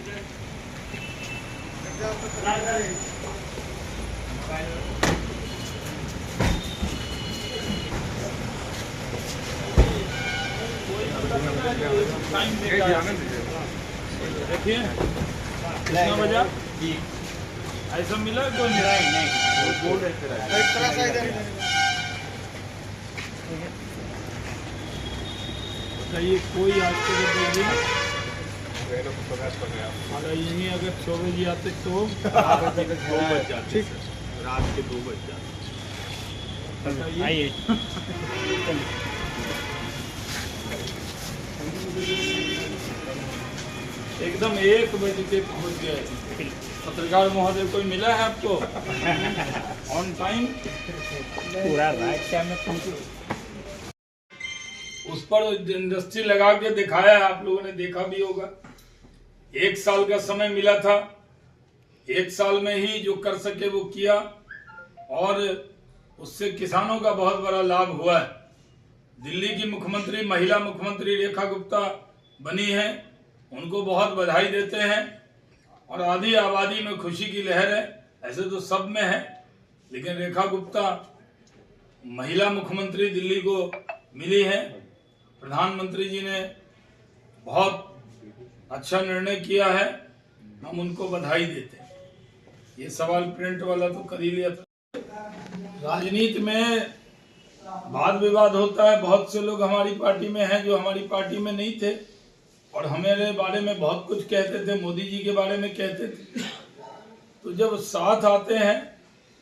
देखिए कितना बजा ऐसा मिला कोई नहीं बोर्ड बताइए कोई आज के बताइए यहीं अगर 6 बजे आते तो रात के 2 बज जाते, रात के 2 बज जाते। आइए एकदम 1 बजे के पहुंच गए। पत्रकार महोदय कोई मिला है आपको ऑन टाइम? पूरा रात टाइम में पहुंचे। उस पर इंडस्ट्री लगा के दिखाया है, आप लोगों ने देखा भी होगा। 1 साल का समय मिला था, 1 साल में ही जो कर सके वो किया और उससे किसानों का बहुत बड़ा लाभ हुआ है। दिल्ली की मुख्यमंत्री, महिला मुख्यमंत्री रेखा गुप्ता बनी है, उनको बहुत बधाई देते हैं और आधी आबादी में खुशी की लहर है। ऐसे तो सब में है, लेकिन रेखा गुप्ता महिला मुख्यमंत्री दिल्ली को मिली है। प्रधानमंत्री जी ने बहुत अच्छा निर्णय किया है, हम उनको बधाई देते हैं। ये सवाल प्रिंट वाला तो कर ही लिया था। राजनीति में वाद विवाद होता है। बहुत से लोग हमारी पार्टी में हैं जो हमारी पार्टी में नहीं थे और हमारे बारे में बहुत कुछ कहते थे, मोदी जी के बारे में कहते थे। तो जब साथ आते हैं,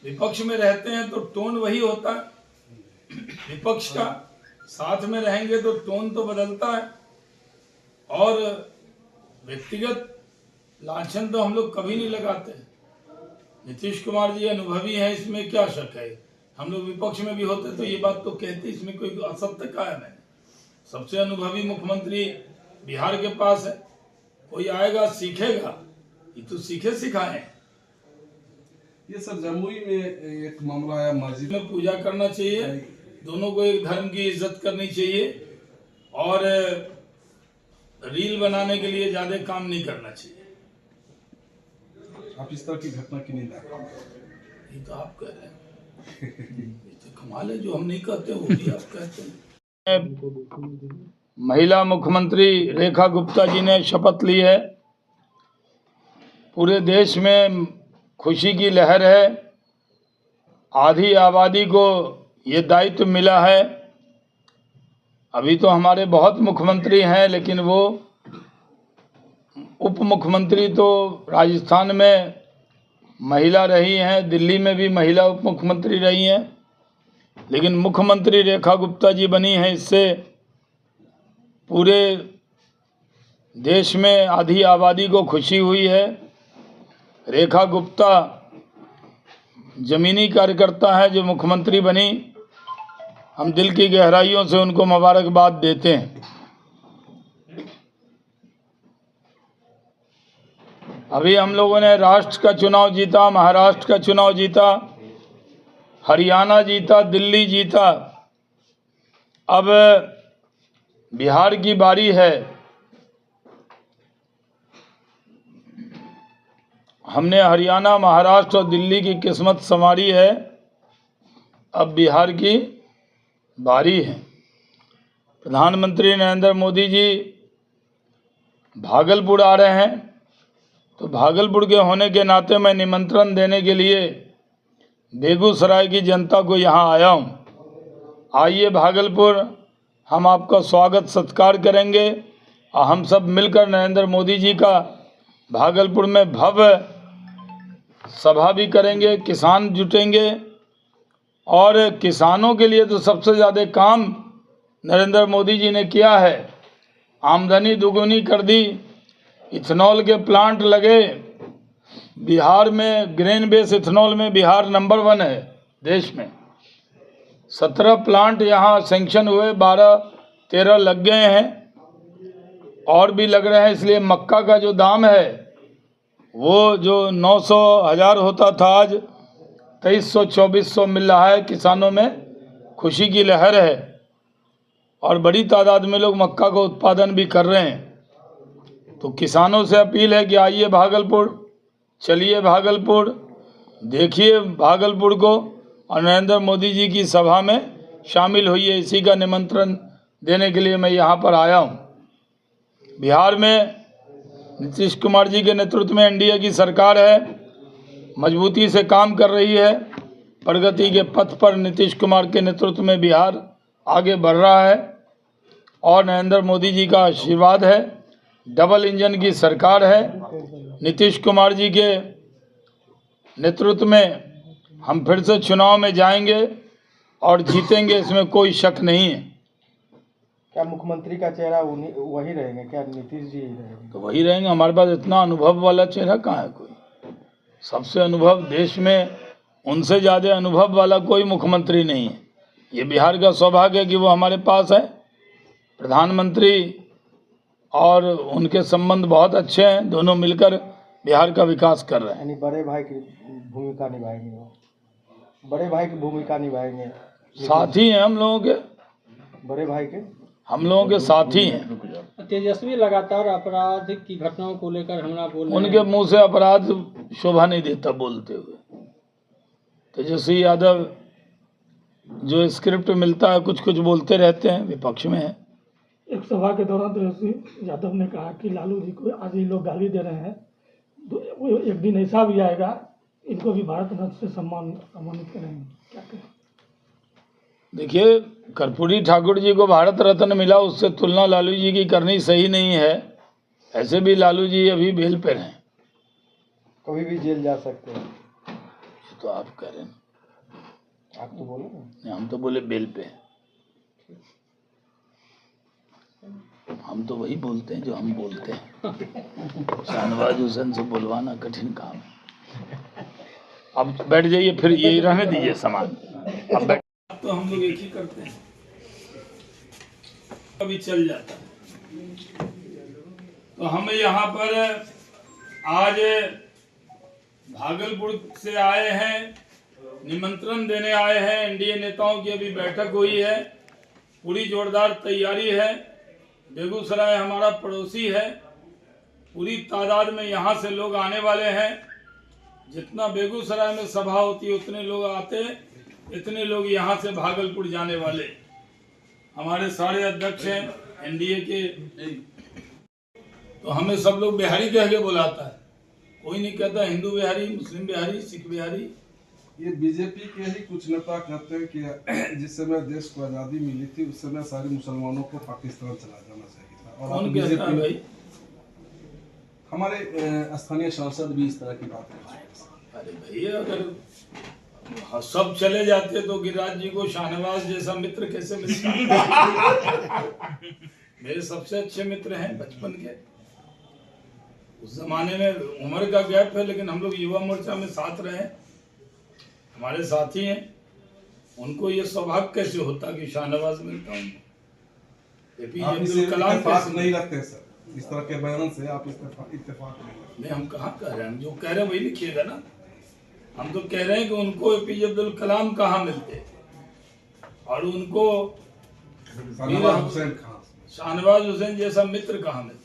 विपक्ष में रहते हैं तो टोन वही होता है विपक्ष का। साथ में रहेंगे तो टोन तो बदलता है और व्यक्तिगत लांछन तो हम लोग कभी नहीं लगाते। नीतीश कुमार जी अनुभवी हैं, इसमें क्या शक है। हम लोग विपक्ष में भी होते तो ये बात तो कहते, इसमें कोई असत्य का है नहीं। सबसे अनुभवी मुख्यमंत्री बिहार के पास है। कोई आएगा सीखेगा, ये तो सीखे सिखाए। ये सर जमुई में एक मामला आया, मस्जिद में पूजा करना चाहिए, दोनों को एक धर्म की इज्जत करनी चाहिए और रील बनाने के लिए ज्यादा काम नहीं करना चाहिए। आप इस तरह की घटना की निंदा? ये तो आप कह रहे हैं, तो कमाल है, जो हम नहीं कहते वो भी आप कहते हैं। महिला मुख्यमंत्री रेखा गुप्ता जी ने शपथ ली है। पूरे देश में खुशी की लहर है। आधी आबादी को ये दायित्व मिला है। अभी तो हमारे बहुत मुख्यमंत्री हैं, लेकिन वो उप मुख्यमंत्री तो राजस्थान में महिला रही हैं, दिल्ली में भी महिला उप मुख्यमंत्री रही हैं, लेकिन मुख्यमंत्री रेखा गुप्ता जी बनी हैं। इससे पूरे देश में आधी आबादी को खुशी हुई है। रेखा गुप्ता जमीनी कार्यकर्ता है जो मुख्यमंत्री बनी। हम दिल की गहराइयों से उनको मुबारकबाद देते हैं। अभी हम लोगों ने राष्ट्र का चुनाव जीता, महाराष्ट्र का चुनाव जीता, हरियाणा जीता, दिल्ली जीता। अब बिहार की बारी है। हमने हरियाणा, महाराष्ट्र और दिल्ली की किस्मत संवारी है। अब बिहार की बारी है। प्रधानमंत्री नरेंद्र मोदी जी भागलपुर आ रहे हैं, तो भागलपुर के होने के नाते मैं निमंत्रण देने के लिए बेगूसराय की जनता को यहाँ आया हूँ। आइए भागलपुर, हम आपका स्वागत सत्कार करेंगे और हम सब मिलकर नरेंद्र मोदी जी का भागलपुर में भव्य सभा भी करेंगे। किसान जुटेंगे और किसानों के लिए तो सबसे ज़्यादा काम नरेंद्र मोदी जी ने किया है। आमदनी दुगुनी कर दी, इथेनॉल के प्लांट लगे। बिहार में ग्रेन बेस इथेनॉल में बिहार नंबर 1 है देश में। 17 प्लांट यहाँ सैंक्शन हुए, 12-13 लग गए हैं और भी लग रहे हैं। इसलिए मक्का का जो दाम है वो जो 900-1000 होता था, आज 2300-2400 मिल रहा है। किसानों में खुशी की लहर है और बड़ी तादाद में लोग मक्का का उत्पादन भी कर रहे हैं। तो किसानों से अपील है कि आइए भागलपुर, चलिए भागलपुर, देखिए भागलपुर को और नरेंद्र मोदी जी की सभा में शामिल होइए। इसी का निमंत्रण देने के लिए मैं यहाँ पर आया हूँ। बिहार में नीतीश कुमार जी के नेतृत्व में एनडीए की सरकार है, मजबूती से काम कर रही है। प्रगति के पथ पर नीतीश कुमार के नेतृत्व में बिहार आगे बढ़ रहा है और नरेंद्र मोदी जी का आशीर्वाद है। डबल इंजन की सरकार है। नीतीश कुमार जी के नेतृत्व में हम फिर से चुनाव में जाएंगे और जीतेंगे, इसमें कोई शक नहीं है। क्या मुख्यमंत्री का चेहरा वही रहेंगे? क्या नीतीश जी ही रहेंगे? तो वही रहेंगे। हमारे पास इतना अनुभव वाला चेहरा कहाँ है कोई। सबसे अनुभव देश में, उनसे ज़्यादा अनुभव वाला कोई मुख्यमंत्री नहीं है। ये बिहार का सौभाग्य है कि वो हमारे पास है। प्रधानमंत्री और उनके संबंध बहुत अच्छे हैं, दोनों मिलकर बिहार का विकास कर रहे हैं। यानी बड़े भाई की भूमिका निभाएंगे वो, बड़े भाई की भूमिका निभाएंगे। साथी हैं हम लोगों के, बड़े भाई के हम लोगों के साथी हैं। तेजस्वी लगातार अपराध की घटनाओं को लेकर हमला बोल रहे हैं। उनके मुंह से अपराध शोभा नहीं देता बोलते हुए। तेजस्वी यादव जो स्क्रिप्ट मिलता है कुछ कुछ बोलते रहते हैं, विपक्ष में है। एक सभा के दौरान तेजस्वी यादव ने कहा कि लालू जी को आज ये लोग गाली दे रहे हैं, तो वो एक दिन ऐसा भी आएगा इनको भी भारत रत्न से सम्मानित करेंगे। क्या कहें? देखिए, कर्पूरी ठाकुर जी को भारत रत्न मिला, उससे तुलना लालू जी की करनी सही नहीं है। ऐसे भी लालू जी अभी बेल पर हैं, कभी भी जेल जा सकते हैं। तो आप कह रहे हैं, आप तो बोले ना। हम तो बोले बेल पे हैं। हम तो वही बोलते हैं जो हम बोलते हैं। शाहनवाज हुसैन से बुलवाना कठिन काम है। अब बैठ जाइए, फिर यही रहने दीजिए सामान। अब बैठ तो हम लोग एक ही करते हैं, कभी चल जाता है। तो हम यहाँ पर आज भागलपुर से आए हैं, निमंत्रण देने आए हैं। एनडीए नेताओं की अभी बैठक हुई है, पूरी जोरदार तैयारी है। बेगूसराय हमारा पड़ोसी है, पूरी तादाद में यहाँ से लोग आने वाले हैं। जितना बेगूसराय में सभा होती है उतने लोग आते, इतने लोग यहाँ से भागलपुर जाने वाले। हमारे सारे अध्यक्ष हैं एनडीए के, तो हमें सब लोग बिहारी कह के बुलाता है। कोई नहीं कहता हिंदू बिहारी, मुस्लिम बिहारी, सिख बिहारी। ये बीजेपी के ही कुछ नेता कहते हैं कि जिस समय देश को आज़ादी मिली थी उस समय सारे मुसलमानों को पाकिस्तान चला जाना चाहिए था। और कौन कहता है भाई? हमारे स्थानीय सांसद भी इस तरह की बात करते हैं। अरे भैया, अगर सब चले जाते तो गिरिराज जी को शाहनवाज जैसा मित्र कैसे मिलता? मेरे सबसे अच्छे मित्र हैं बचपन के। उस जमाने में उम्र का गैप है, लेकिन हम लोग युवा मोर्चा में साथ रहे, हमारे साथी हैं। उनको ये सौभाग्य कैसे होता कि शाहनवाज मिलता हूँ? आप इसे इत्तेफाक नहीं रखते सर, इस तरह के बयान से आप इत्तेफाक नहीं। हम कहाँ कह रहे हैं, हम जो कह रहे हैं वही लिखिएगा ना। हम तो कह रहे हैं कि उनको एपीजे अब्दुल कलाम कहाँ मिलते और उनको शाहनवाज हुसैन शाहनवाज हुसैन जैसा मित्र कहाँ मिलते।